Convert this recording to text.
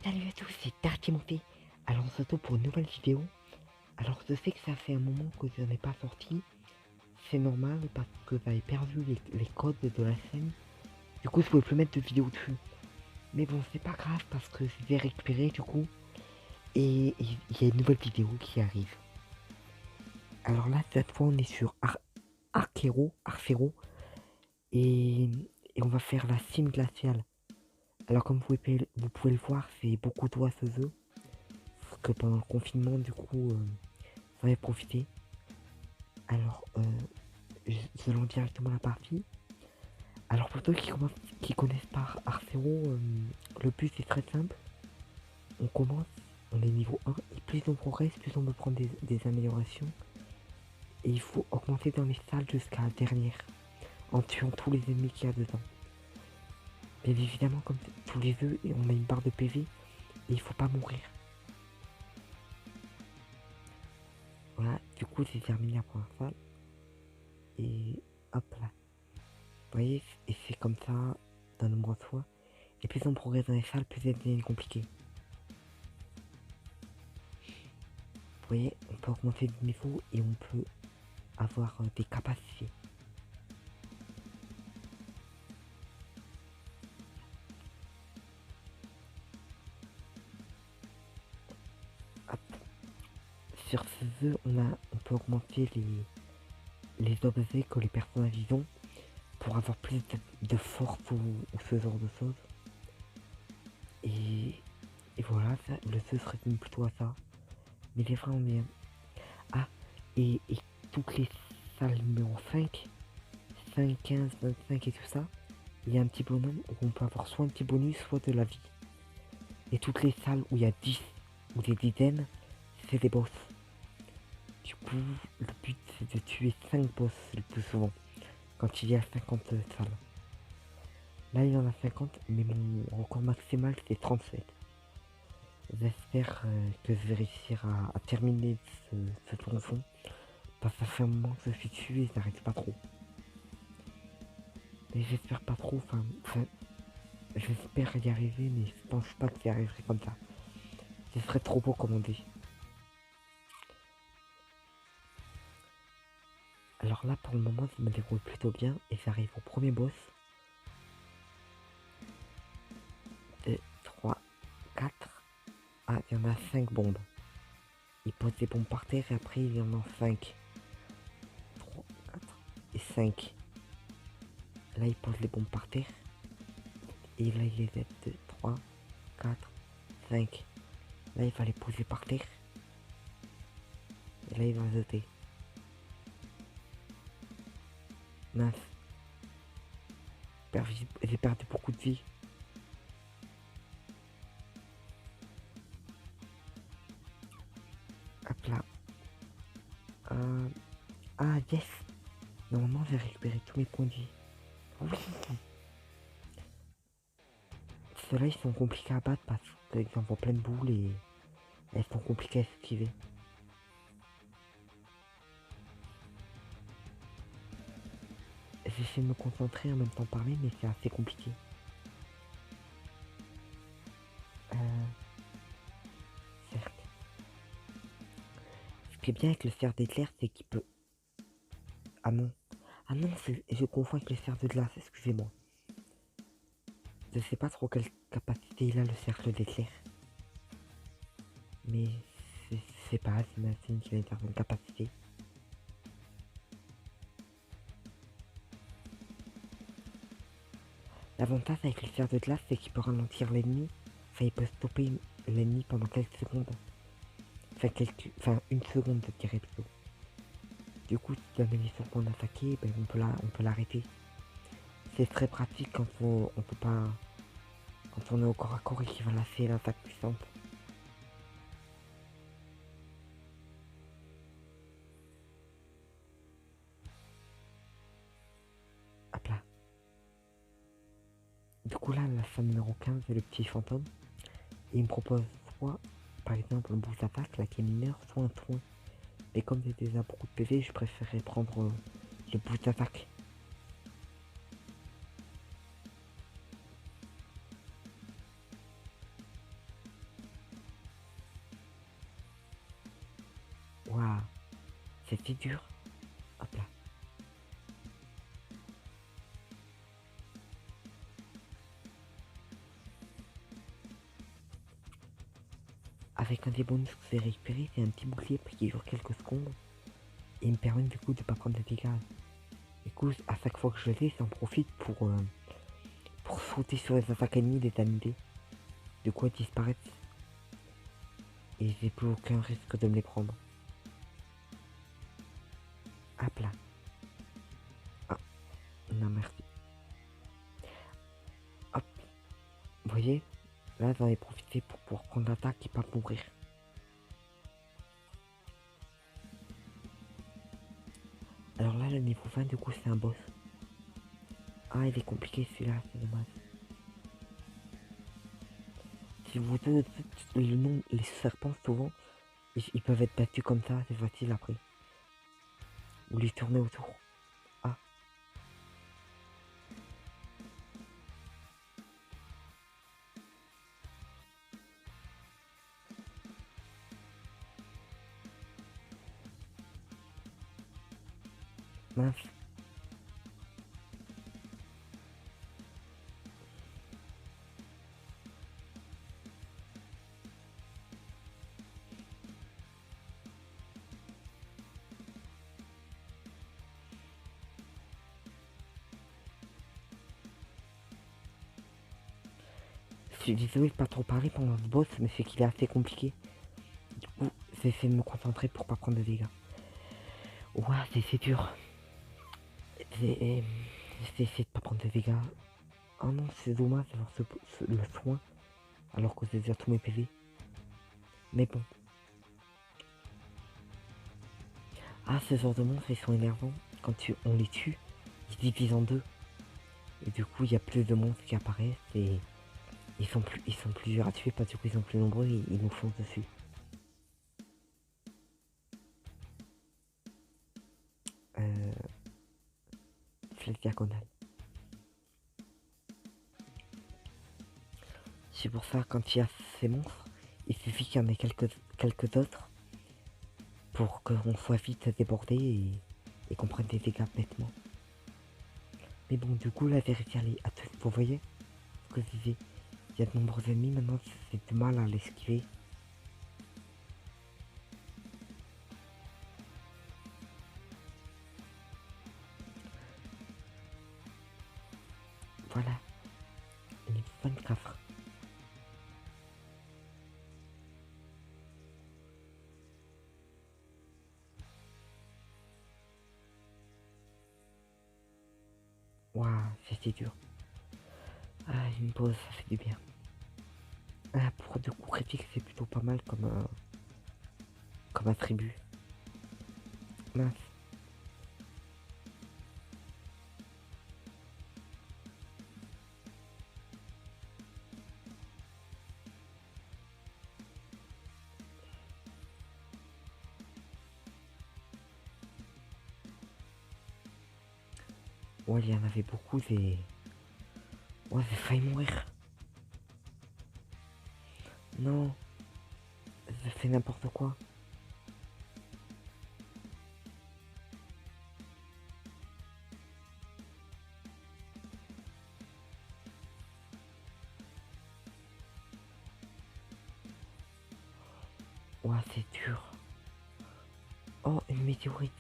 Salut à tous, c'est Darky. Alors on se retrouve pour une nouvelle vidéo. Alors je sais que ça fait un moment que je n'en ai pas sorti. C'est normal parce que j'avais perdu les codes de la chaîne. Du coup je pouvais plus mettre de vidéo dessus. Mais bon c'est pas grave parce que je vais récupérer du coup. Et il y a une nouvelle vidéo qui arrive. Alors là cette fois on est sur Arcero. Et, et on va faire la cime glaciale. Alors comme vous pouvez le voir, c'est beaucoup d'oiseaux. Parce que pendant le confinement du coup j'en ai profité. Alors, allons directement à la partie. Alors pour ceux qui connaissent pas Arcero, le but c'est très simple. On commence, on est niveau 1, et plus on progresse, plus on peut prendre des améliorations. Et il faut augmenter dans les salles jusqu'à la dernière, en tuant tous les ennemis qu'il y a dedans. Bien évidemment, comme tous les œufs, on a une barre de PV, et il faut pas mourir. Voilà, du coup j'ai terminé la première salle. Et hop là. Vous voyez, et c'est comme ça, dans le nombreuses fois. Et plus on progresse dans les salles, plus ça devient compliqué. Vous voyez, on peut augmenter de niveau et on peut avoir des capacités. Hop. Sur ce jeu, on peut augmenter les objets que les personnages ont pour avoir plus de force ou ce genre de choses. Et voilà, ça, le jeu se résume plutôt à ça. Mais c'est vraiment bien. Ah, et toutes les salles numéro 5, 15, 25 et tout ça, il y a un petit bonhomme où on peut avoir soit un petit bonus, soit de la vie. Et toutes les salles où il y a 10 ou des dizaines, c'est des boss. Du coup, le but c'est de tuer 5 boss le plus souvent, quand il y a 50 salles. Là il y en a 50, mais mon record maximal c'est 37. J'espère que je vais réussir à terminer ce tronçon, parce que ça fait un moment que je suis dessus et j'arrive pas trop. Mais j'espère pas trop, j'espère y arriver, mais je pense pas que j'y arriverai comme ça. Ce serait trop beau comme on dit. Alors là pour le moment je me déroule plutôt bien et j'arrive au premier boss. 2, 3, 4. Ah, il y en a 5 bombes. Il pose des bombes par terre et après il y en a 5. 3, 4 et 5. Là il pose les bombes par terre. Et là il les aide. 2, 3, 4, 5. Là il va les poser par terre. Et là il va jeter. Mince. J'ai perdu beaucoup de vie. Hop là. Ah yes. Normalement j'ai récupéré tous mes points de vie. Oui. Ceux-là ils sont compliqués à battre parce qu'ils envoient plein de boules et elles sont compliquées à esquiver. J'essaie de me concentrer en même temps parler mais c'est assez compliqué. Certes. Ce qui est bien avec le cerf d'éclair c'est qu'il peut... Ah non. Ah non, je confonds avec le cerf de glace, excusez-moi. Je sais pas trop quelle capacité il a le cercle d'éclair. Mais c'est pas, j'imagine qu'il a une certaine capacité. L'avantage avec le cerf de glace c'est qu'il peut ralentir l'ennemi. Enfin il peut stopper l'ennemi pendant quelques secondes. Enfin une seconde je dirais plutôt. Du coup si l'ennemi est sur le point d'attaquer, ben, on peut l'arrêter. C'est très pratique quand on peut pas... Quand on est au corps à corps et qu'il va lâcher l'attaque puissante. Hop là. Du coup là, la salle numéro 15, c'est le petit fantôme. Et il me propose soit, par exemple, un boost d'attaque, la qui est mineur, soit un soin. Mais comme j'ai déjà beaucoup de PV, je préférais prendre le boost d'attaque. c'était dur. Hop là. Avec un des bonus que j'ai récupéré, c'est un petit bouclier qui dure quelques secondes. Et il me permet du coup de pas prendre de dégâts. Du coup, à chaque fois que je l'ai, j'en profite pour sauter sur les attaques ennemies, les annuler. De quoi disparaître. Et j'ai plus aucun risque de me les prendre. Hop là. Ah, non merci. Hop. Vous voyez, là j'en ai profité pour pouvoir prendre l'attaque et pas mourir. Alors là, le niveau 20, du coup, c'est un boss. Ah, il est compliqué celui-là, c'est dommage. Si vous donnez le nom, les serpents, souvent, ils peuvent être battus comme ça, c'est facile après. Ou les tourner autour. Ah. Mince. Je suis désolé de pas trop parler pendant ce boss, mais c'est qu'il est assez compliqué. Du coup, j'essaie de me concentrer pour pas prendre de dégâts. Ouah, c'est dur. J'essaie de pas prendre de dégâts. Oh non, c'est dommage d'avoir le soin, alors que j'ai déjà tous mes PV. Mais bon. Ah, ces genres de monstres, ils sont énervants. Quand on les tue, ils se divisent en deux. Et du coup, il y a plus de monstres qui apparaissent et ils sont plus durs à tuer parce que du coup, ils sont plus nombreux et ils nous foncent dessus. Flèche diagonale. C'est pour ça, quand il y a ces monstres, il suffit qu'il y en ait quelques autres pour qu'on soit vite débordé et qu'on prenne des dégâts bêtement. Mais bon, du coup, là, j'ai réussi à aller à tout. Vous voyez ce que je disais? Il y a de nombreux ennemis, maintenant, c'est du mal à l'esquiver. Voilà. Il est 24. Waouh, c'était dur. Ah, une pause, ça fait du bien. Ah, pour de coups critiques, c'est plutôt pas mal comme attribut. Mince. Ouais, il y en avait beaucoup, j'ai... Ouais, j'ai failli mourir. Non. J'ai fait n'importe quoi. Ouais, c'est dur. Oh, une météorite.